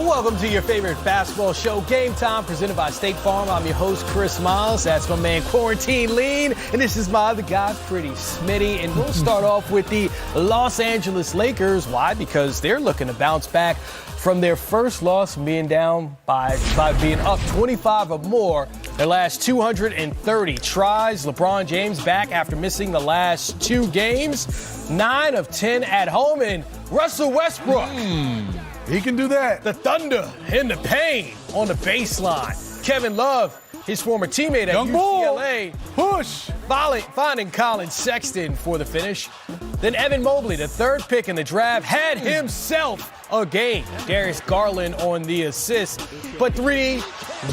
Welcome to your favorite basketball show, Game Time, presented by State Farm. I'm your host, Chris Miles. That's my man, Quarantine Lean. And this is my other guy, Pretty Smitty. And we'll start off with the Los Angeles Lakers. Why? Because they're looking to bounce back from their first loss, being down by being up 25 or more their last 230 tries. LeBron James back after missing the last 2 games. 9 of 10 at home. And Russell Westbrook. He can do that. The Thunder in the paint on the baseline. Kevin Love, his former teammate at UCLA, push. Finding Colin Sexton for the finish. Then Evan Mobley, the 3rd pick in the draft, had himself a game. Darius Garland on the assist. But 3,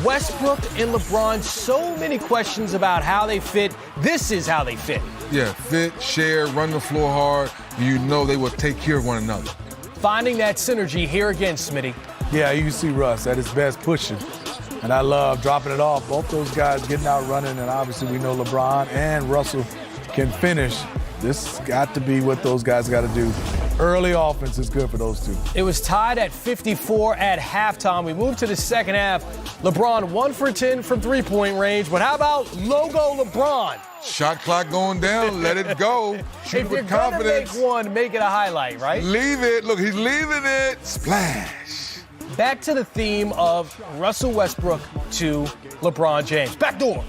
Westbrook and LeBron, so many questions about how they fit. This is how they fit. Yeah, fit, share, run the floor hard. You know they will take care of one another. Finding that synergy here again, Smitty. Yeah, you can see Russ at his best pushing. And I love dropping it off. Both those guys getting out running, and obviously we know LeBron and Russell can finish. This got to be what those guys got to do. Early offense is good for those two. It was tied at 54 at halftime. We moved to the second half. LeBron 1 for 10 from three-point range. But how about Logo LeBron? Shot clock going down. Let it go. Shoot if with you're confidence. Gonna make one, make it a highlight, right? Leave it. Look, he's leaving it. Splash. Back to the theme of Russell Westbrook to LeBron James. Back door.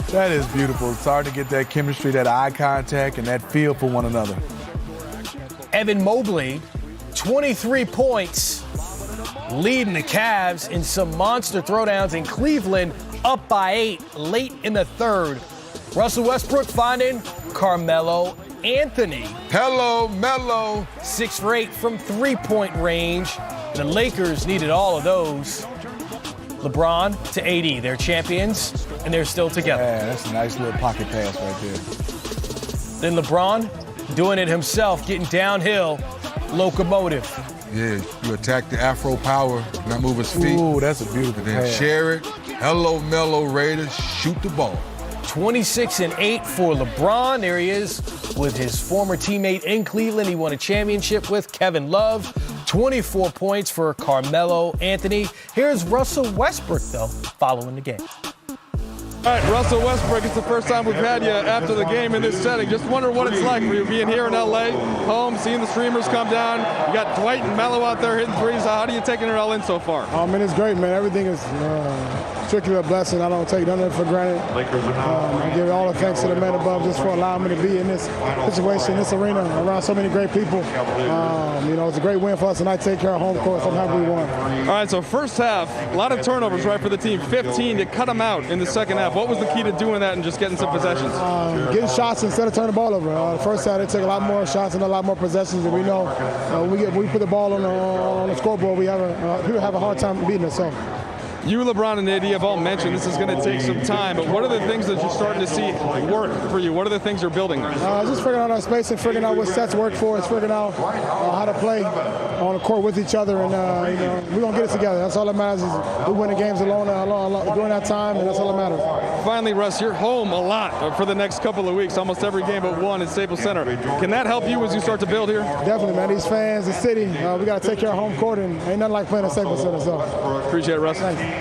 That is beautiful. It's hard to get that chemistry, that eye contact, and that feel for one another. Evan Mobley, 23 points, leading the Cavs in some monster throwdowns in Cleveland, up by 8 late in the 3rd. Russell Westbrook finding Carmelo Anthony. Hello, Melo. 6 for 8 from three-point range. The Lakers needed all of those. LeBron to AD, they're champions, and they're still together. Yeah, that's a nice little pocket pass right there. Then LeBron doing it himself, getting downhill, locomotive. Yeah, you attack the Afro power, not move his feet. Ooh, that's a beautiful And then pass. share it. Hello, Melo Raiders. Shoot the ball. 26 and 8 for LeBron. There he is with his former teammate in Cleveland. He won a championship with Kevin Love. 24 points for Carmelo Anthony. Here's Russell Westbrook, though, following the game. All right, Russell Westbrook, it's the first time we've had you after the game in this setting. Just wonder what it's like for you being here in L.A., home, seeing the streamers come down. You got Dwight and Melo out there hitting threes. How do you take it all in so far? Oh, man, it's great, man. Everything is strictly a blessing. I don't take none of it for granted. I give all the thanks to the man above just for allowing me to be in this situation, this arena, around so many great people. It's a great win for us tonight. Take care of home court. I'm happy we won. All right, so first half, a lot of turnovers, right, for the team. 15 to cut them out in the second half. What was the key to doing that and just getting some possessions? Getting shots instead of turning the ball over. The first half, they took a lot more shots and a lot more possessions. And we know when we put the ball on the scoreboard, we have a hard time beating us. So. You, LeBron, and AD have all mentioned this is going to take some time, but what are the things that you're starting to see work for you? What are the things you're building there? Just figuring out our space and figuring out what sets work for us, figuring out how to play on the court with each other, and we're going to get it together. That's all that matters is we win the games alone during that time, and that's all that matters. Finally, Russ, you're home a lot for the next couple of weeks, almost every game but one at Staples Center. Can that help you as you start to build here? Definitely, man. These fans, the city, we got to take care of home court, and ain't nothing like playing at Staples Center. So. Appreciate it, Russ. Thank you.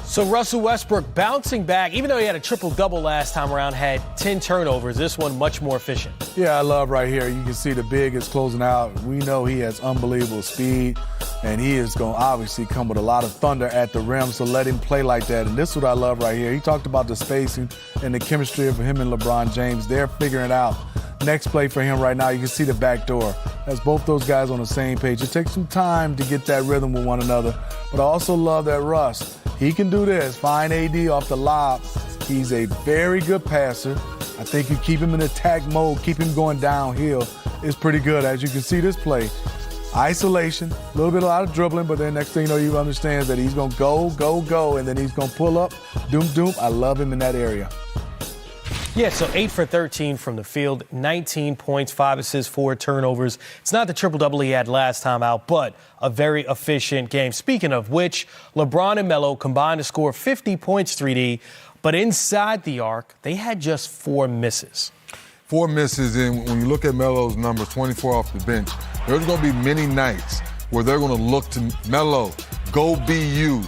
So Russell Westbrook bouncing back, even though he had a triple-double last time around, had 10 turnovers. This one much more efficient. Yeah, I love right here. You can see the big is closing out. We know he has unbelievable speed, and he is going to obviously come with a lot of thunder at the rim, so let him play like that. And this is what I love right here. He talked about the spacing and the chemistry of him and LeBron James. They're figuring it out. Next play for him right now, you can see the back door. That's both those guys on the same page. It takes some time to get that rhythm with one another. But I also love that Russ. He can do this. Find AD off the lob. He's a very good passer. I think you keep him in attack mode, keep him going downhill is pretty good. As you can see this play, isolation, a little bit a lot of dribbling, but then next thing you know, you understand that he's going to go, and then he's going to pull up, doom. I love him in that area. Yeah, so 8 for 13 from the field, 19 points, 5 assists, 4 turnovers. It's not the triple-double he had last time out, but a very efficient game. Speaking of which, LeBron and Melo combined to score 50 points, 3D, but inside the arc, they had just 4 misses. 4 misses, and when you look at Melo's numbers, 24 off the bench, there's going to be many nights where they're going to look to Melo, go be you.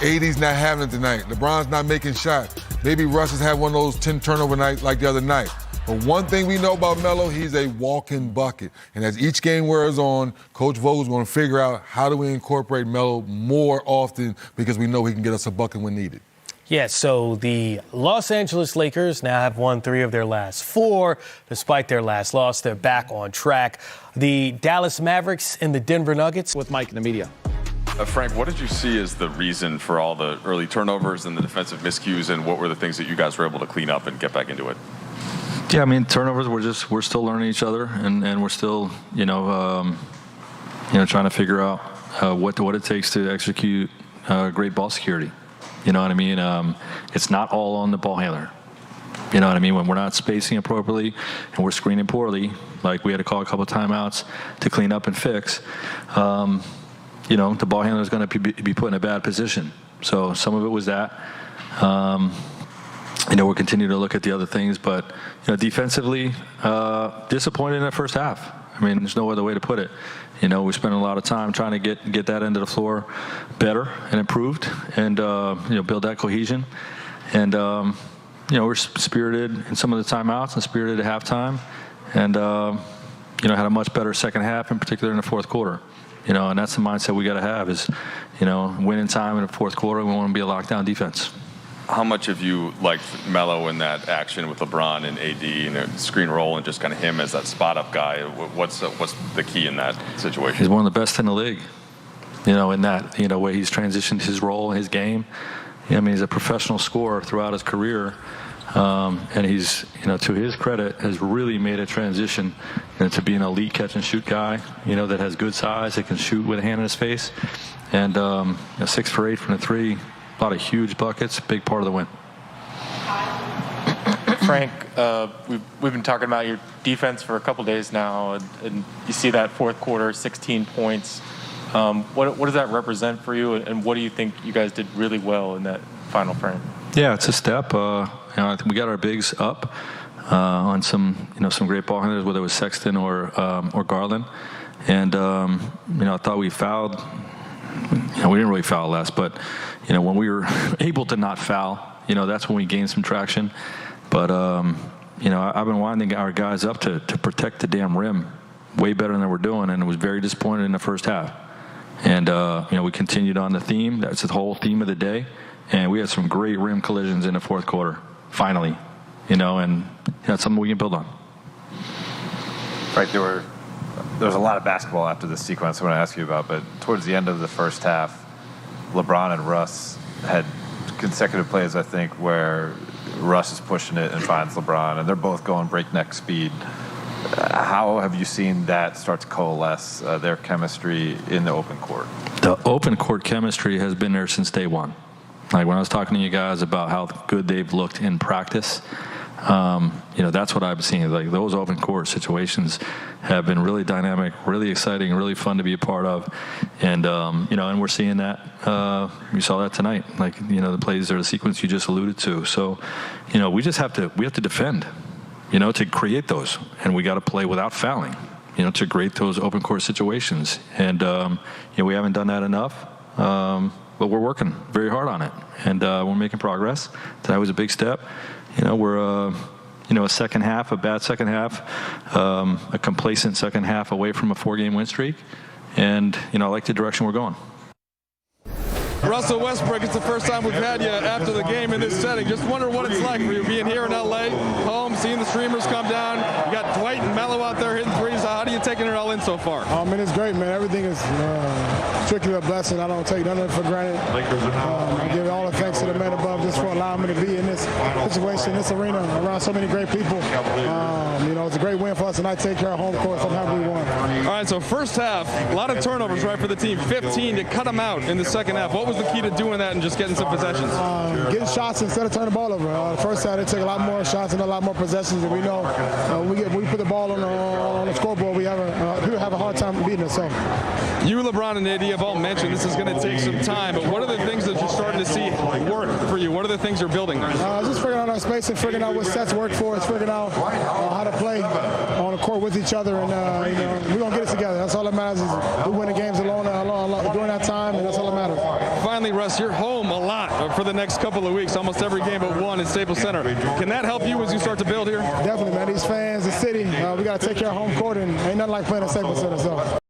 AD's not having it tonight. LeBron's not making shots. Maybe Russ has had one of those 10 turnover nights like the other night. But one thing we know about Melo, he's a walking bucket. And as each game wears on, Coach Vogel's going to figure out how do we incorporate Melo more often because we know he can get us a bucket when needed. Yeah, so the Los Angeles Lakers now have won 3 of their last 4. Despite their last loss, they're back on track. The Dallas Mavericks and the Denver Nuggets with Mike in the media. Frank, what did you see as the reason for all the early turnovers and the defensive miscues, and what were the things that you guys were able to clean up and get back into it? Yeah, I mean, turnovers, we're still learning each other, and we're still, trying to figure out what it takes to execute great ball security. You know what I mean? It's not all on the ball handler. You know what I mean? When we're not spacing appropriately and we're screening poorly, like we had to call a couple of timeouts to clean up and fix, the ball handler is going to be put in a bad position. So some of it was that. We'll continue to look at the other things, but defensively, disappointed in the first half. I mean, there's no other way to put it. We spent a lot of time trying to get that end of the floor better and improved, and build that cohesion. And we're spirited in some of the timeouts and spirited at halftime, and had a much better second half, in particular in the fourth quarter. And that's the mindset we got to have is, winning time in the fourth quarter. We want to be a lockdown defense. How much have you liked Melo in that action with LeBron and AD and screen roll and just kind of him as that spot-up guy? What's the key in that situation? He's one of the best in the league, in that, way he's transitioned his role, his game. I mean, he's a professional scorer throughout his career, and he's, to his credit, has really made a transition to be an elite catch-and-shoot guy, that has good size, that can shoot with a hand in his face, and 6 for 8 from the 3. A lot of huge buckets, big part of the win. Frank, we've been talking about your defense for a couple days now, and you see that fourth quarter, 16 points. What does that represent for you, and what do you think you guys did really well in that final frame? Yeah, it's a step. I think we got our bigs up on some great ball handlers, whether it was Sexton or Garland, and I thought we fouled. We didn't really foul less, but when we were able to not foul, that's when we gained some traction. But I've been winding our guys up to protect the damn rim way better than we're doing, and it was very disappointed in the first half. And we continued on the theme. That's the whole theme of the day, and we had some great rim collisions in the fourth quarter. Finally, and that's something we can build on. Right, there was a lot of basketball after this sequence I want to ask you about, but towards the end of the first half, LeBron and Russ had consecutive plays, I think, where Russ is pushing it and finds LeBron, and they're both going breakneck speed. How have you seen that start to coalesce, their chemistry in the open court? The open court chemistry has been there since day one. Like when I was talking to you guys about how good they've looked in practice, that's what I've seen. Like those open court situations have been really dynamic, really exciting, really fun to be a part of. And, and we're seeing that. We saw that tonight, like, the plays or the sequence you just alluded to. So, we have to defend, to create those. And we got to play without fouling, to create those open court situations. And, we haven't done that enough. But we're working very hard on it. And we're making progress. Tonight was a big step. We're a second half, a bad second half, a complacent second half away from a 4-game win streak. And, I like the direction we're going. Russell Westbrook, it's the first time we've had you after the game in this setting. Just wonder what it's like for you being here in L.A., home, seeing the streamers come down. You got Dwight and Melo out there hitting threes. How are you taking it all in so far? It's great, man. Everything is strictly a blessing. I don't take none of it for granted. I give all the thanks to the man above just for allowing me to be in this situation, this arena, around so many great people. It's a great win for us tonight. Take care of home court. I'm happy we won. All right, so first half, a lot of turnovers, right, for the team. 15 to cut them out in the second half. What was the key to doing that and just getting some possessions? Getting shots instead of turning the ball over. The first half, they take a lot more shots and a lot more possessions. And we know we put the ball on the scoreboard. We have have a hard time beating us. So. You, LeBron, and AD have all mentioned this is going to take some time, but what are the things that you're starting to see work for you? What are the things you're building? Just figuring out our space and figuring out what sets work for us, figuring out how to play on the court with each other, and we're going to get it together. That's all that matters is we win the games alone during that time, and that's all that matters. Finally, Russ, you're home a lot for the next couple of weeks, almost every game but one at Staples Center. Can that help you as you start to build here? Definitely, man. These fans, the city, we got to take care of home court, and ain't nothing like playing at Staples Center. So.